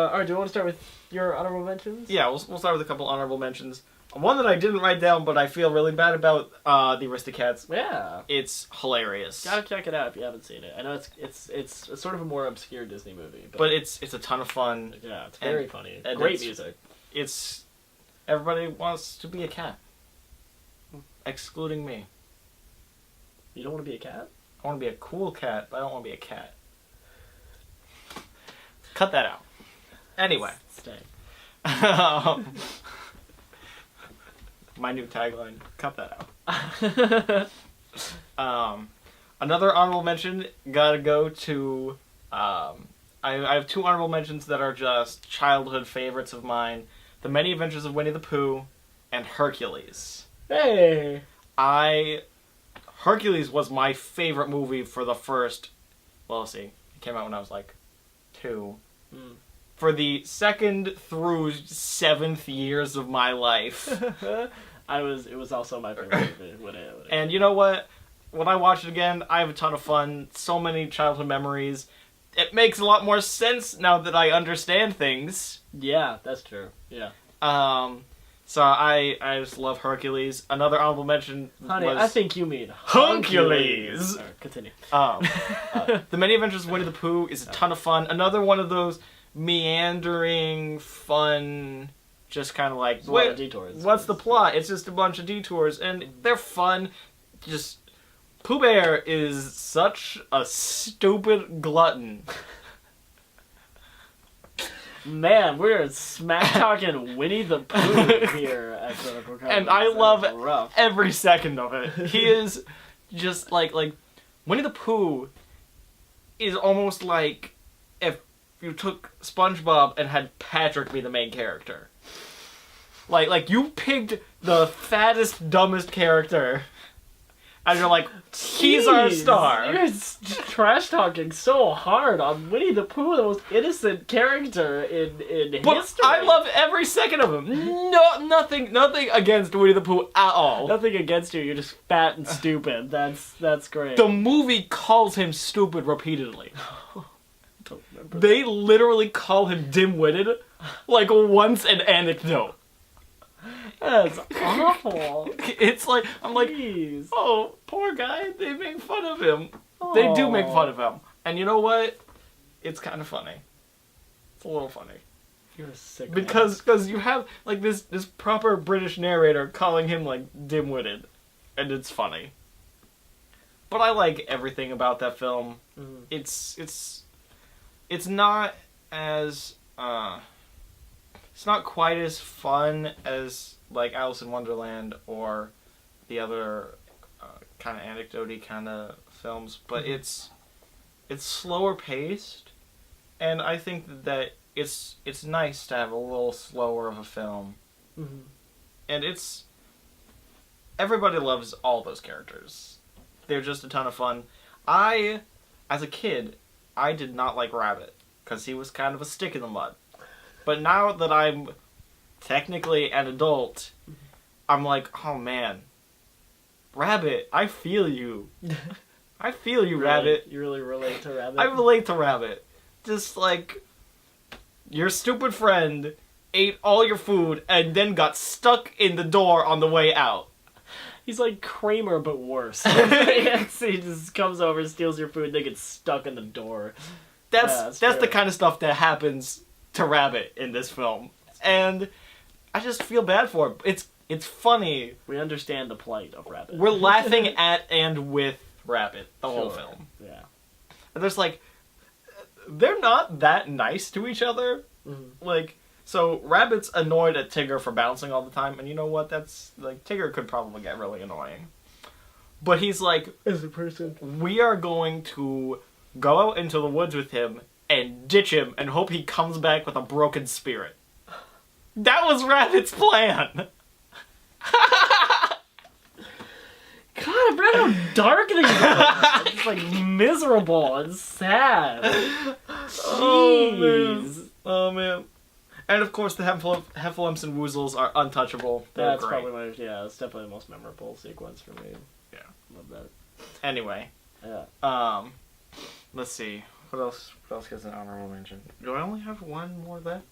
Alright, do you want to start with your honorable mentions? Yeah, we'll start with a couple honorable mentions. One that I didn't write down, but I feel really bad about, the Aristocats. Yeah. It's hilarious. Gotta check it out if you haven't seen it. I know it's sort of a more obscure Disney movie. But it's a ton of fun. Yeah, it's very funny. And Great music. It's... Everybody wants to be a cat. Excluding me. You don't want to be a cat? I want to be a cool cat, but I don't want to be a cat. Cut that out. Anyway. Stay. My new tagline. Cut that out. Another honorable mention, gotta go to... I have two honorable mentions that are just childhood favorites of mine. The Many Adventures of Winnie the Pooh and Hercules. Hey! Hercules was my favorite movie for the first... Well, let's see. It came out when I was like 2. Mm. For the 2nd through 7th years of my life. It was also my favorite movie. And you know what? When I watch it again, I have a ton of fun. So many childhood memories. It makes a lot more sense now that I understand things. Yeah, that's true. Yeah. So I just love Hercules. Another honorable mention Honey, was... I think you mean Hercules! Right, continue. The Many Adventures of Winnie the Pooh is a ton of fun. Another one of those meandering, fun, just kind of like... A lot of detours. What's the plot? It's just a bunch of detours, and they're fun. Just... Pooh Bear is such a stupid glutton. Man, we're smack-talking Winnie the Pooh here at Critical Comedy. And I love rough. every second of it. He is just like Winnie the Pooh is almost like if you took SpongeBob and had Patrick be the main character. Like you picked the fattest, dumbest character, and you're like, he's our star. You're trash talking so hard on Winnie the Pooh, the most innocent character in history. I love every second of him. Nothing against Winnie the Pooh at all. Nothing against you. You're just fat and stupid. That's great. The movie calls him stupid repeatedly. Don't remember. They literally call him dim-witted, like once an anecdote. That's awful. It's like, I'm like, Jeez. oh, poor guy, they make fun of him. They do make fun of him. And you know what? It's kind of funny. It's a little funny. You're a sick Because you have, like, this proper British narrator calling him, like, dim-witted. And it's funny. But I like everything about that film. Mm. It's not as, it's not quite as fun as, like, Alice in Wonderland or the other kind of anecdote-y kind of films, but it's slower paced, and I think that it's nice to have a little slower of a film. Mm-hmm. And everybody loves all those characters. They're just a ton of fun. As a kid, I did not like Rabbit, because he was kind of a stick in the mud. But now that I'm technically an adult, I'm like, oh man, Rabbit, I feel you. I feel you, Rabbit. You really relate to Rabbit? I relate to Rabbit. Just like, your stupid friend ate all your food and then got stuck in the door on the way out. He's like Kramer, but worse. He just comes over, steals your food, they get stuck in the door. That's the kind of stuff that happens to Rabbit in this film. And I just feel bad for him. It's funny. We understand the plight of Rabbit. We're laughing at and with Rabbit the whole film. Yeah. And there's like, they're not that nice to each other. Mm-hmm. Like, so Rabbit's annoyed at Tigger for bouncing all the time, and you know what? That's like, Tigger could probably get really annoying. But he's like, as a person, we are going to go out into the woods with him and ditch him and hope he comes back with a broken spirit. That was Rabbit's plan. God, I forgot how dark these are. It's like miserable and sad. Jeez. Oh man. And of course the Heffalumps and Woozles are untouchable. They're That's great. probably that's definitely the most memorable sequence for me. Yeah. Love that. Anyway. Yeah. Let's see. What else? What else gets an honorable mention? Do I only have one more left?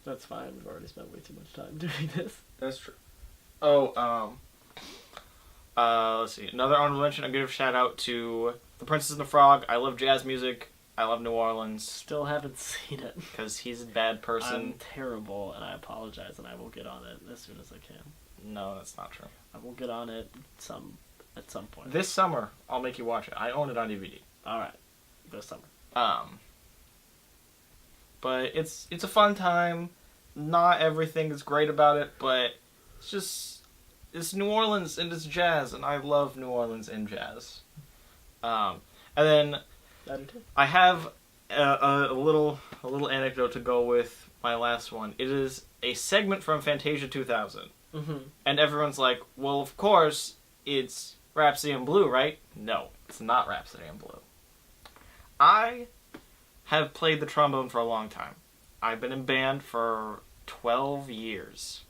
That's fine. We've already spent way too much time doing this. That's true. Oh, let's see. Another honorable mention. I'm gonna give a shout out to The Princess and the Frog. I love jazz music. I love New Orleans. Still haven't seen it. Because he's a bad person. I'm terrible, and I apologize, and I will get on it as soon as I can. No, that's not true. I will get on it at some point. This summer, I'll make you watch it. I own it on DVD. Alright. This summer. But it's a fun time. Not everything is great about it, but it's New Orleans and it's jazz, and I love New Orleans and jazz. And then I have a little anecdote to go with my last one. It is a segment from Fantasia 2000. Mm-hmm. And everyone's like, well, of course, it's Rhapsody in Blue, right? No, it's not Rhapsody in Blue. I have played the trombone for a long time. I've been in band for 12 years.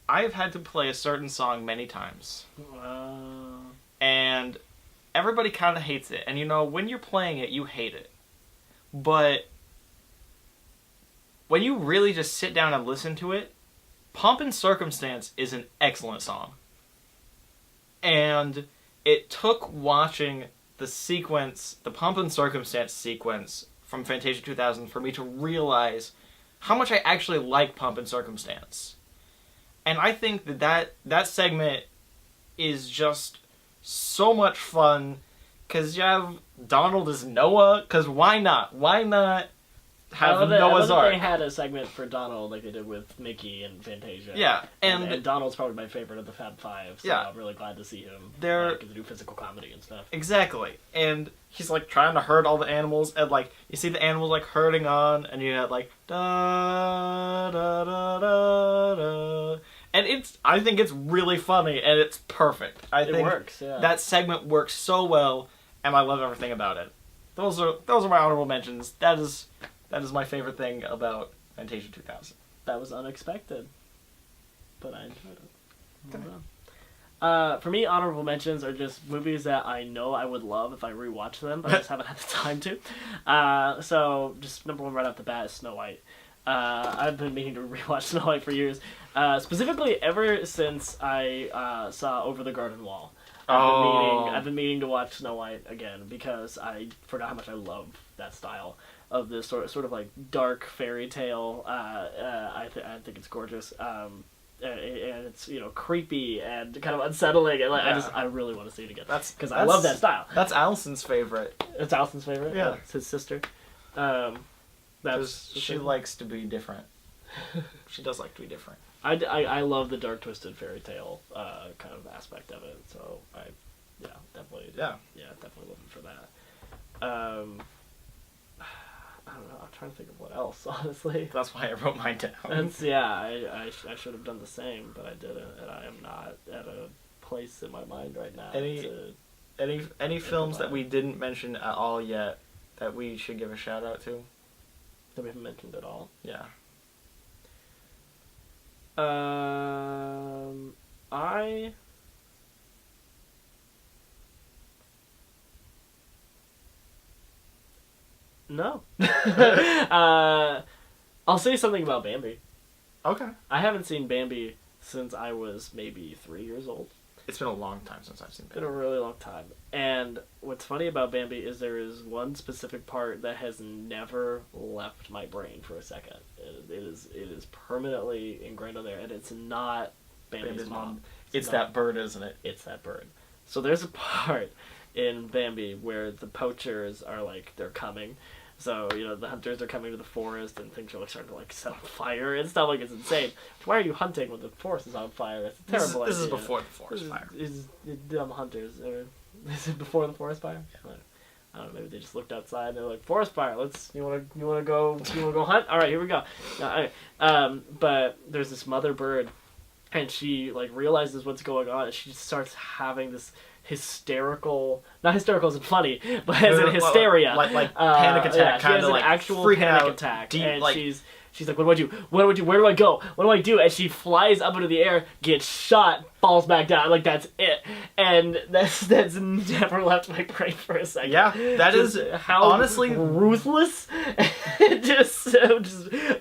I have had to play a certain song many times. And everybody kind of hates it. And you know, when you're playing it, you hate it. But when you really just sit down and listen to it, Pomp and Circumstance is an excellent song. And it took watching the Pomp and Circumstance sequence from Fantasia 2000 for me to realize how much I actually like Pomp and Circumstance. And I think that segment is just so much fun, because you have Donald as Noah, because why not? Why not have Noah's Ark? They had a segment for Donald like they did with Mickey and Fantasia. Yeah, and Donald's probably my favorite of the Fab Five, so yeah. I'm really glad to see him do physical comedy and stuff. Exactly. And he's like trying to herd all the animals, and like you see the animals like herding on, and you have like da da da da da. And I think it's really funny, and it's perfect. I think it works, yeah. That segment works so well, and I love everything about it. Those are my honorable mentions. That is my favorite thing about Fantasia 2000. That was unexpected, but I enjoyed it. Well, for me, honorable mentions are just movies that I know I would love if I rewatch them, but I just haven't had the time to. So, just number one right off the bat is Snow White. I've been meaning to rewatch Snow White for years. Specifically, ever since I saw Over the Garden Wall. I've been meaning to watch Snow White again because I forgot how much I love that style of this sort of like dark fairy tale. I think it's gorgeous. And it's creepy and kind of unsettling, and I really want to see it again. Because I love that style. That's Allison's favorite. It's Allison's favorite. Yeah, it's his sister. She likes to be different. She does like to be different. I love the dark twisted fairy tale kind of aspect of it. So definitely looking for that. I don't know. I'm trying to think of what else. Honestly, that's why I wrote mine down. I should have done the same, but I didn't, and I am not at a place in my mind right now. Any films that we didn't mention at all yet that we should give a shout out to? That we haven't mentioned at all? Yeah. No. I'll say something about Bambi. Okay. I haven't seen Bambi since I was maybe 3 years old. It's been a long time since I've seen Bambi. It's been a really long time. And what's funny about Bambi is there is one specific part that has never left my brain for a second. It is permanently ingrained on there, and it's not Bambi's mom. It's that bird, isn't it? It's that bird. So there's a part in Bambi where the poachers are like, they're coming. So, the hunters are coming to the forest and things are like starting to like set on fire and stuff. Like, it's insane. Why are you hunting when the forest is on fire? It's a terrible idea. This is before the forest fire. Is dumb hunters. Is it before the forest fire? Yeah. I don't know, maybe they just looked outside and they're like, forest fire, you wanna go hunt? Alright, here we go. But there's this mother bird, and she like realizes what's going on, and she starts having this hysterical, not hysterical isn't funny, but as in hysteria. Like panic attack, yeah, kind of like actual freaking panic out, attack. deep, And like, she's like, what do I do? What do I do? Where do I go? What do I do? And she flies up into the air, gets shot, falls back down. Like, that's it. And that's never left my brain for a second. Yeah, that just is how honestly ruthless, just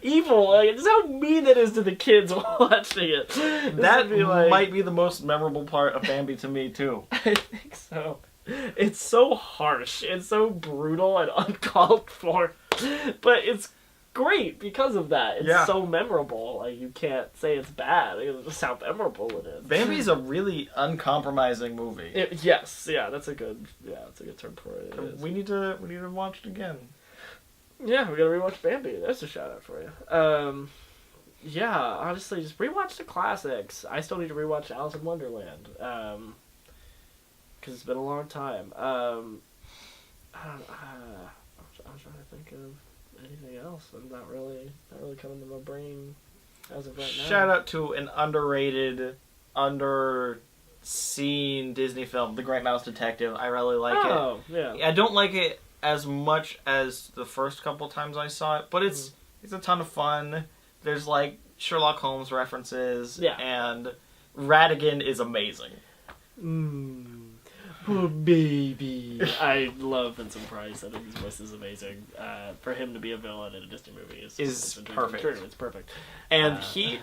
evil. Like, just how mean that is to the kids watching it. That might be the most memorable part of Bambi to me too. I think so. It's so harsh. It's so brutal and uncalled for, but it's great because of that. It's so memorable. Like, you can't say it's bad. It's just how memorable it is. Bambi's a really uncompromising movie. Yes, yeah, that's a good term for it. We need to watch it again. Yeah, we gotta rewatch Bambi. That's a shout out for you. Yeah, honestly, just rewatch the classics. I still need to rewatch Alice in Wonderland. Because it's been a long time. I'm trying to think of anything else. I'm not really coming to my brain as of right now. Shout out to an underrated, underseen Disney film, The Great Mouse Detective. I really like it. Oh, yeah. I don't like it as much as the first couple times I saw it, but it's a ton of fun. There's like Sherlock Holmes references, and Ratigan is amazing. Poor baby. I love Vincent Price. I think his voice is amazing. For him to be a villain in a Disney movie is perfect. True. It's perfect. And he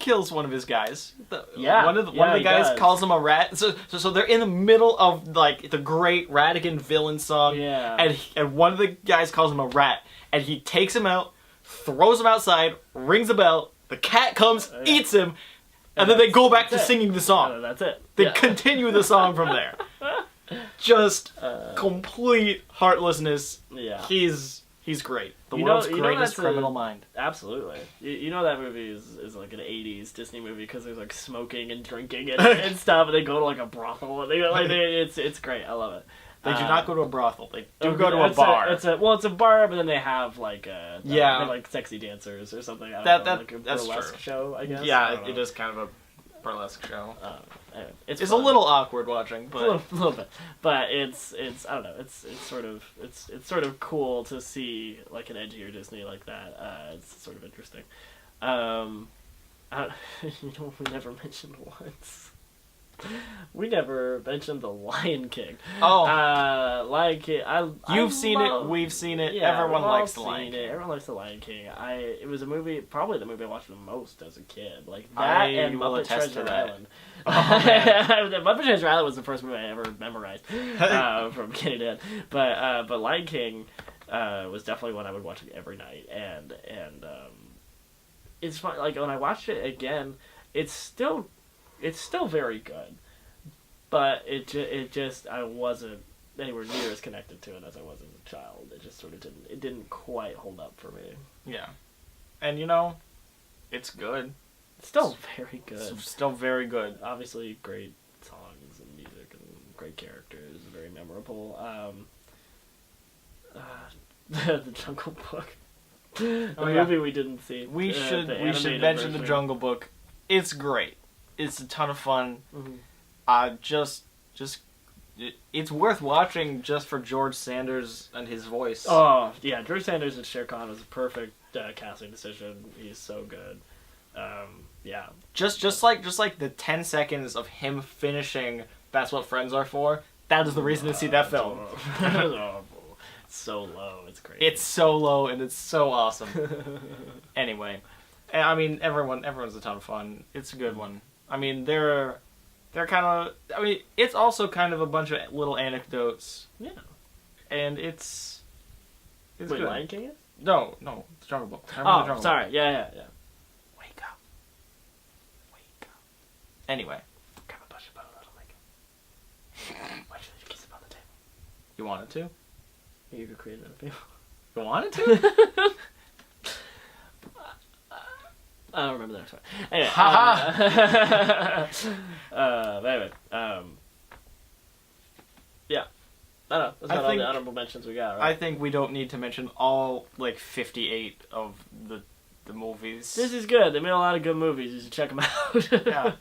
kills one of his guys. One of the guys calls him a rat. So they're in the middle of like the great Ratigan villain song. Yeah. And one of the guys calls him a rat, and he takes him out, throws him outside, rings a bell. The cat comes, eats him. And then they go back to singing the song. And that's it. They continue the song from there. Just complete heartlessness. Yeah. He's great. The world's greatest criminal mind. Absolutely. You know that movie is like an 80s Disney movie because there's like smoking and drinking and stuff, and they go to like a brothel. And it's great. I love it. They do not go to a brothel. They do go to a bar. It's a bar, but then they have like they're like sexy dancers or something. I don't know, like a burlesque show, I guess. Yeah, it is kind of a burlesque show. Anyway, it's a little awkward watching, but a little bit. But it's I don't know. It's sort of cool to see like an edgier Disney like that. It's sort of interesting. We never mentioned once. We never mentioned The Lion King. Oh. Lion King. You've seen it, we've seen it, yeah, everyone likes The Lion King. Everyone likes The Lion King. It was a movie, probably the movie I watched the most as a kid. Like that and Muppet Treasure Island. Oh, man. Muppet Treasure Island was the first movie I ever memorized from beginning to end. But Lion King was definitely one I would watch every night. And it's fun. Like when I watched it again, it's still very good, but it just I wasn't anywhere near as connected to it as I was as a child. It just sort of didn't quite hold up for me. Yeah, and it's good. It's still very good. It's still very good. Obviously, great songs and music and great characters, very memorable. The Jungle Book, movie we didn't see. We should mention The Jungle Book. It's great. It's a ton of fun. Mm-hmm. It's worth watching just for George Sanders and his voice. Oh yeah, George Sanders and Shere Khan was a perfect casting decision. He's so good. Yeah. Just like the 10 seconds of him finishing "That's What Friends Are For." That is the reason to see that film. It's so low. It's crazy. It's so low and it's so awesome. Anyway, I mean, everyone's a ton of fun. It's a good one. I mean, they're kind of. I mean, it's also kind of a bunch of little anecdotes. Yeah. And it's Wait, good. Lion King is? No, the Jungle Book. Sorry. Book. Yeah. Wake up. Anyway. Grab a bunch of butter, little Lincoln. Why should you kiss it on the table? You wanted to? You could create another people. You wanted to? I don't remember the next one. Anyway. Anyway. Yeah. I don't know. That's about all the honorable mentions we got, right? I think we don't need to mention all, 58 of the movies. This is good. They made a lot of good movies. You should check them out. Yeah.